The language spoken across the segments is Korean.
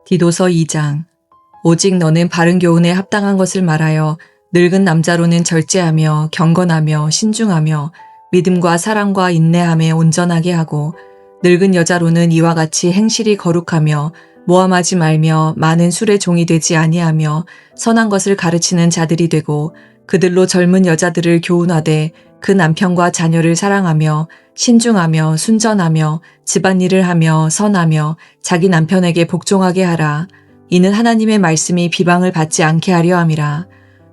디도서 2장. 오직 너는 바른 교훈에 합당한 것을 말하여 늙은 남자로는 절제하며 경건하며 신중하며 믿음과 사랑과 인내함에 온전하게 하고 늙은 여자로는 이와 같이 행실이 거룩하며 모함하지 말며 많은 술의 종이 되지 아니하며 선한 것을 가르치는 자들이 되고 그들로 젊은 여자들을 교훈하되 그 남편과 자녀를 사랑하며 신중하며 순전하며 집안일을 하며 선하며 자기 남편에게 복종하게 하라. 이는 하나님의 말씀이 비방을 받지 않게 하려 함이라.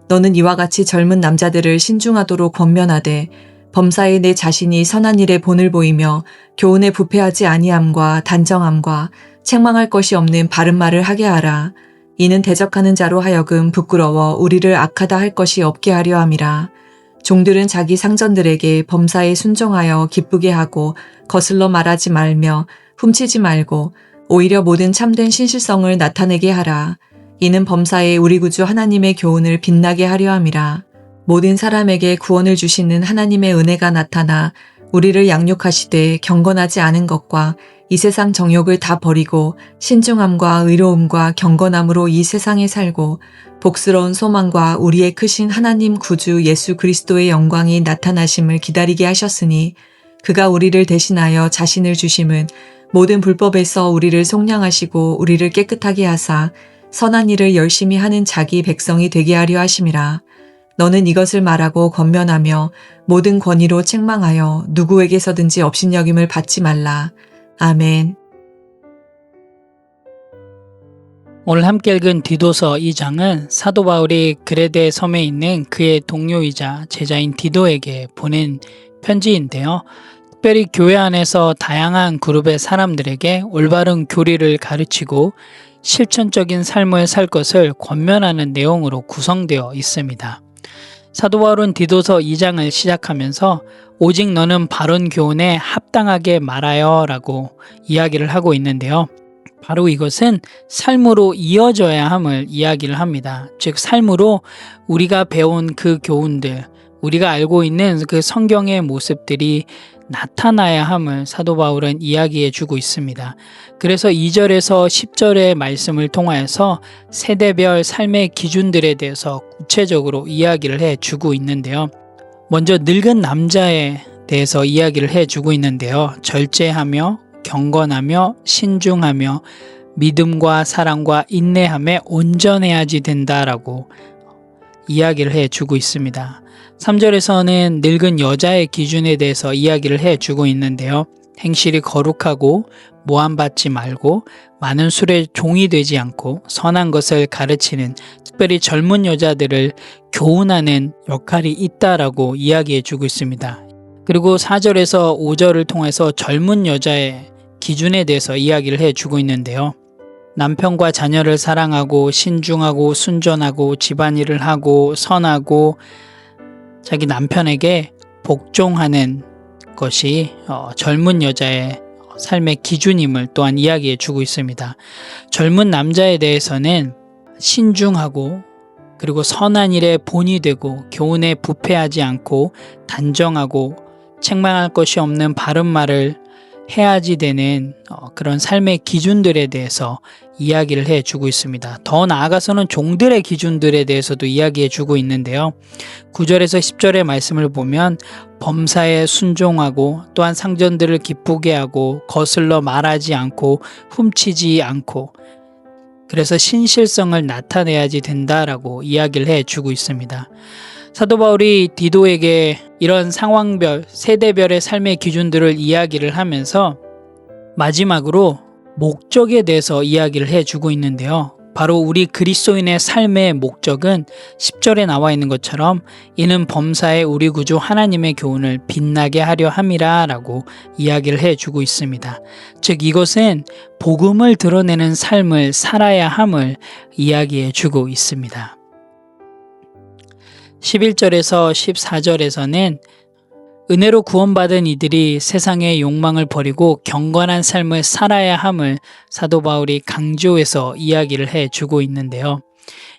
너는 이와 같이 젊은 남자들을 신중하도록 권면하되 범사에 내 자신이 선한 일에 본을 보이며 교훈에 부패하지 아니함과 단정함과 책망할 것이 없는 바른 말을 하게 하라. 이는 대적하는 자로 하여금 부끄러워 우리를 악하다 할 것이 없게 하려 함이라. 종들은 자기 상전들에게 범사에 순종하여 기쁘게 하고 거슬러 말하지 말며 훔치지 말고 오히려 모든 참된 신실성을 나타내게 하라. 이는 범사에 우리 구주 하나님의 교훈을 빛나게 하려 함이라. 모든 사람에게 구원을 주시는 하나님의 은혜가 나타나 우리를 양육하시되 경건하지 않은 것과 이 세상 정욕을 다 버리고 신중함과 의로움과 경건함으로 이 세상에 살고 복스러운 소망과 우리의 크신 하나님 구주 예수 그리스도의 영광이 나타나심을 기다리게 하셨으니 그가 우리를 대신하여 자신을 주심은 모든 불법에서 우리를 속량하시고 우리를 깨끗하게 하사 선한 일을 열심히 하는 자기 백성이 되게 하려 하심이라. 너는 이것을 말하고 권면하며 모든 권위로 책망하여 누구에게서든지 업신여김을 받지 말라. 아멘. 오늘 함께 읽은 디도서 2장은 사도 바울이 그레데 섬에 있는 그의 동료이자 제자인 디도에게 보낸 편지인데요. 특별히 교회 안에서 다양한 그룹의 사람들에게 올바른 교리를 가르치고 실천적인 삶을 살 것을 권면하는 내용으로 구성되어 있습니다. 사도 바울은 디도서 2장을 시작하면서 오직 너는 바른 교훈에 합당하게 말하여 라고 이야기를 하고 있는데요. 바로 이것은 삶으로 이어져야 함을 이야기를 합니다. 즉 삶으로 우리가 배운 그 교훈들, 우리가 알고 있는 그 성경의 모습들이 나타나야 함을 사도 바울은 이야기해 주고 있습니다. 그래서 2절에서 10절의 말씀을 통하여서 세대별 삶의 기준들에 대해서 구체적으로 이야기를 해 주고 있는데요. 먼저 늙은 남자에 대해서 이야기를 해 주고 있는데요. 절제하며 경건하며 신중하며 믿음과 사랑과 인내함에 온전해야지 된다라고 이야기를 해 주고 있습니다. 3절에서는 늙은 여자의 기준에 대해서 이야기를 해 주고 있는데요. 행실이 거룩하고 모함받지 말고 많은 술의 종이 되지 않고 선한 것을 가르치는 특별히 젊은 여자들을 교훈하는 역할이 있다라고 이야기해 주고 있습니다. 그리고 4절에서 5절을 통해서 젊은 여자의 기준에 대해서 이야기를 해 주고 있는데요. 남편과 자녀를 사랑하고 신중하고 순전하고 집안일을 하고 선하고 자기 남편에게 복종하는 것이 젊은 여자의 삶의 기준임을 또한 이야기해 주고 있습니다. 젊은 남자에 대해서는 신중하고 그리고 선한 일에 본이 되고 교훈에 부패하지 않고 단정하고 책망할 것이 없는 바른 말을 해야지 되는 그런 삶의 기준들에 대해서 이야기를 해주고 있습니다. 더 나아가서는 종들의 기준들에 대해서도 이야기해 주고 있는데요. 9절에서 10절의 말씀을 보면 범사에 순종하고 또한 상전들을 기쁘게 하고 거슬러 말하지 않고 훔치지 않고 그래서 신실성을 나타내야지 된다라고 이야기를 해주고 있습니다. 사도 바울이 디도에게 이런 상황별, 세대별의 삶의 기준들을 이야기를 하면서 마지막으로 목적에 대해서 이야기를 해주고 있는데요. 바로 우리 그리스도인의 삶의 목적은 10절에 나와 있는 것처럼 이는 범사에 우리 구주 하나님의 교훈을 빛나게 하려 함이라 라고 이야기를 해주고 있습니다. 즉 이것은 복음을 드러내는 삶을 살아야 함을 이야기해 주고 있습니다. 11절에서 14절에서는 은혜로 구원받은 이들이 세상의 욕망을 버리고 경건한 삶을 살아야 함을 사도 바울이 강조해서 이야기를 해주고 있는데요.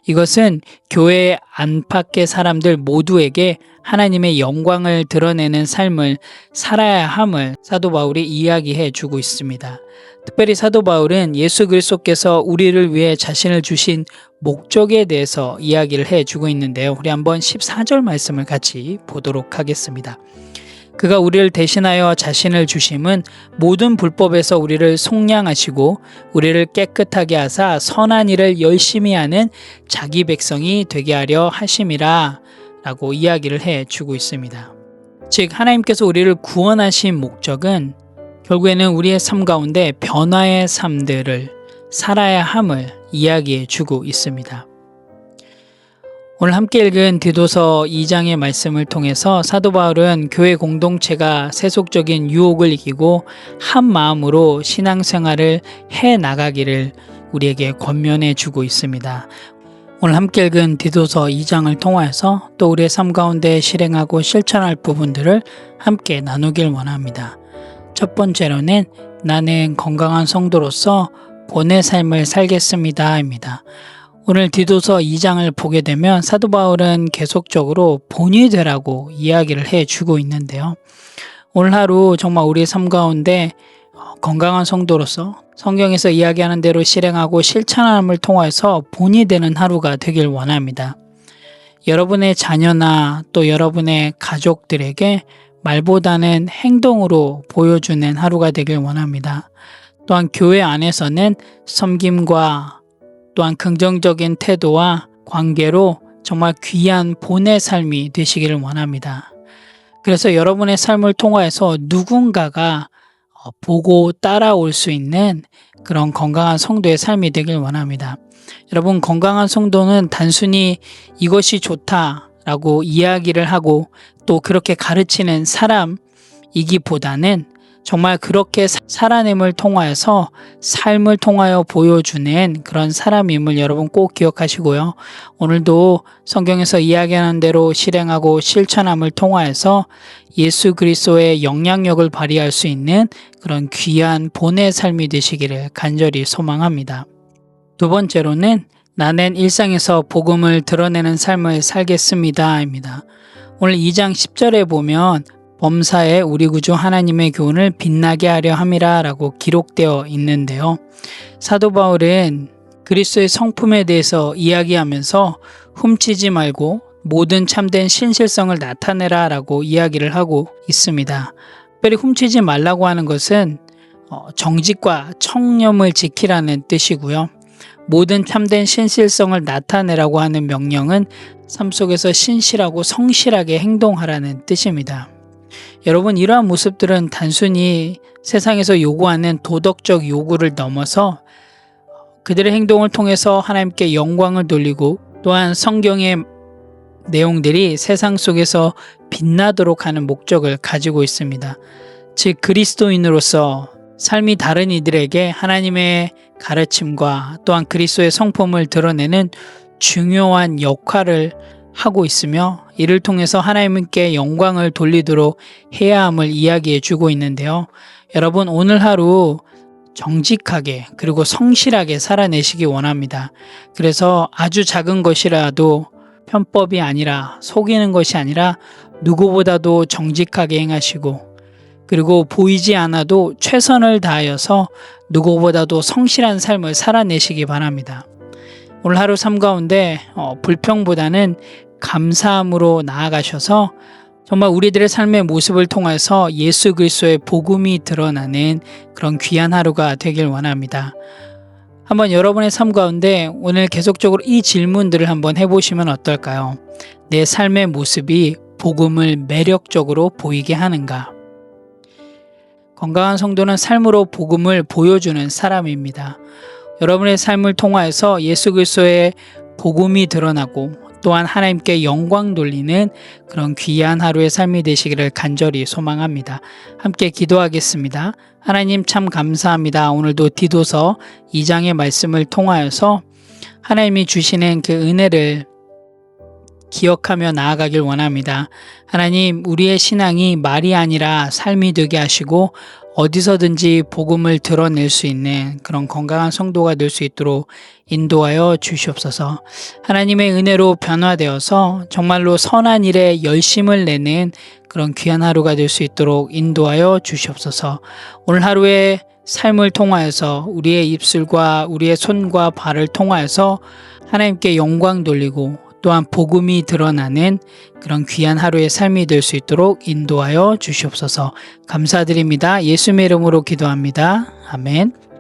이것은 교회 안팎의 사람들 모두에게 하나님의 영광을 드러내는 삶을 살아야 함을 사도 바울이 이야기해 주고 있습니다. 특별히 사도 바울은 예수 그리스도께서 우리를 위해 자신을 주신 목적에 대해서 이야기를 해 주고 있는데요. 우리 한번 14절 말씀을 같이 보도록 하겠습니다. 그가 우리를 대신하여 자신을 주심은 모든 불법에서 우리를 속량하시고 우리를 깨끗하게 하사 선한 일을 열심히 하는 자기 백성이 되게 하려 하심이라 라고 이야기를 해 주고 있습니다. 즉 하나님께서 우리를 구원하신 목적은 결국에는 우리의 삶 가운데 변화의 삶들을 살아야 함을 이야기해 주고 있습니다. 오늘 함께 읽은 디도서 2장의 말씀을 통해서 사도 바울은 교회 공동체가 세속적인 유혹을 이기고 한 마음으로 신앙생활을 해나가기를 우리에게 권면해 주고 있습니다. 오늘 함께 읽은 디도서 2장을 통하여서 또 우리의 삶 가운데 실행하고 실천할 부분들을 함께 나누길 원합니다. 첫 번째로는 나는 건강한 성도로서 본의 삶을 살겠습니다 입니다. 오늘 디도서 2장을 보게 되면 사도 바울은 계속적으로 본이 되라고 이야기를 해주고 있는데요. 오늘 하루 정말 우리의 삶 가운데 건강한 성도로서 성경에서 이야기하는 대로 실행하고 실천함을 통해서 본이 되는 하루가 되길 원합니다. 여러분의 자녀나 또 여러분의 가족들에게 말보다는 행동으로 보여주는 하루가 되길 원합니다. 또한 교회 안에서는 섬김과 또한 긍정적인 태도와 관계로 정말 귀한 본의 삶이 되시기를 원합니다. 그래서 여러분의 삶을 통해서 누군가가 보고 따라올 수 있는 그런 건강한 성도의 삶이 되길 원합니다. 여러분, 건강한 성도는 단순히 이것이 좋다라고 이야기를 하고 또 그렇게 가르치는 사람이기보다는 정말 그렇게 살아냄을 통하여서 삶을 통하여 보여주는 그런 사람임을 여러분 꼭 기억하시고요. 오늘도 성경에서 이야기하는 대로 실행하고 실천함을 통하여서 예수 그리스도의 영향력을 발휘할 수 있는 그런 귀한 본의 삶이 되시기를 간절히 소망합니다. 두 번째로는 나는 일상에서 복음을 드러내는 삶을 살겠습니다 입니다. 오늘 2장 10절에 보면 범사에 우리 구주 하나님의 교훈을 빛나게 하려 함이라 라고 기록되어 있는데요. 사도 바울은 그리스도의 성품에 대해서 이야기하면서 훔치지 말고 모든 참된 신실성을 나타내라 라고 이야기를 하고 있습니다. 특별히 훔치지 말라고 하는 것은 정직과 청렴을 지키라는 뜻이고요. 모든 참된 신실성을 나타내라고 하는 명령은 삶 속에서 신실하고 성실하게 행동하라는 뜻입니다. 여러분, 이러한 모습들은 단순히 세상에서 요구하는 도덕적 요구를 넘어서 그들의 행동을 통해서 하나님께 영광을 돌리고 또한 성경의 내용들이 세상 속에서 빛나도록 하는 목적을 가지고 있습니다. 즉 그리스도인으로서 삶이 다른 이들에게 하나님의 가르침과 또한 그리스도의 성품을 드러내는 중요한 역할을 하고 있으며 이를 통해서 하나님께 영광을 돌리도록 해야 함을 이야기해 주고 있는데요. 여러분, 오늘 하루 정직하게 그리고 성실하게 살아내시기 원합니다. 그래서 아주 작은 것이라도 편법이 아니라 속이는 것이 아니라 누구보다도 정직하게 행하시고 그리고 보이지 않아도 최선을 다하여서 누구보다도 성실한 삶을 살아내시기 바랍니다. 오늘 하루 삶 가운데 불평보다는 감사함으로 나아가셔서 정말 우리들의 삶의 모습을 통해서 예수 그리스도의 복음이 드러나는 그런 귀한 하루가 되길 원합니다. 한번 여러분의 삶 가운데 오늘 계속적으로 이 질문들을 한번 해보시면 어떨까요? 내 삶의 모습이 복음을 매력적으로 보이게 하는가? 건강한 성도는 삶으로 복음을 보여주는 사람입니다. 여러분의 삶을 통하여서 예수 그리스도의 복음이 드러나고 또한 하나님께 영광 돌리는 그런 귀한 하루의 삶이 되시기를 간절히 소망합니다. 함께 기도하겠습니다. 하나님 참 감사합니다. 오늘도 디도서 2장의 말씀을 통하여서 하나님이 주시는 그 은혜를 기억하며 나아가길 원합니다. 하나님, 우리의 신앙이 말이 아니라 삶이 되게 하시고 어디서든지 복음을 드러낼 수 있는 그런 건강한 성도가 될 수 있도록 인도하여 주시옵소서. 하나님의 은혜로 변화되어서 정말로 선한 일에 열심을 내는 그런 귀한 하루가 될 수 있도록 인도하여 주시옵소서. 오늘 하루의 삶을 통하여서 우리의 입술과 우리의 손과 발을 통하여서 하나님께 영광 돌리고 또한 복음이 드러나는 그런 귀한 하루의 삶이 될 수 있도록 인도하여 주시옵소서. 감사드립니다. 예수님의 이름으로 기도합니다. 아멘.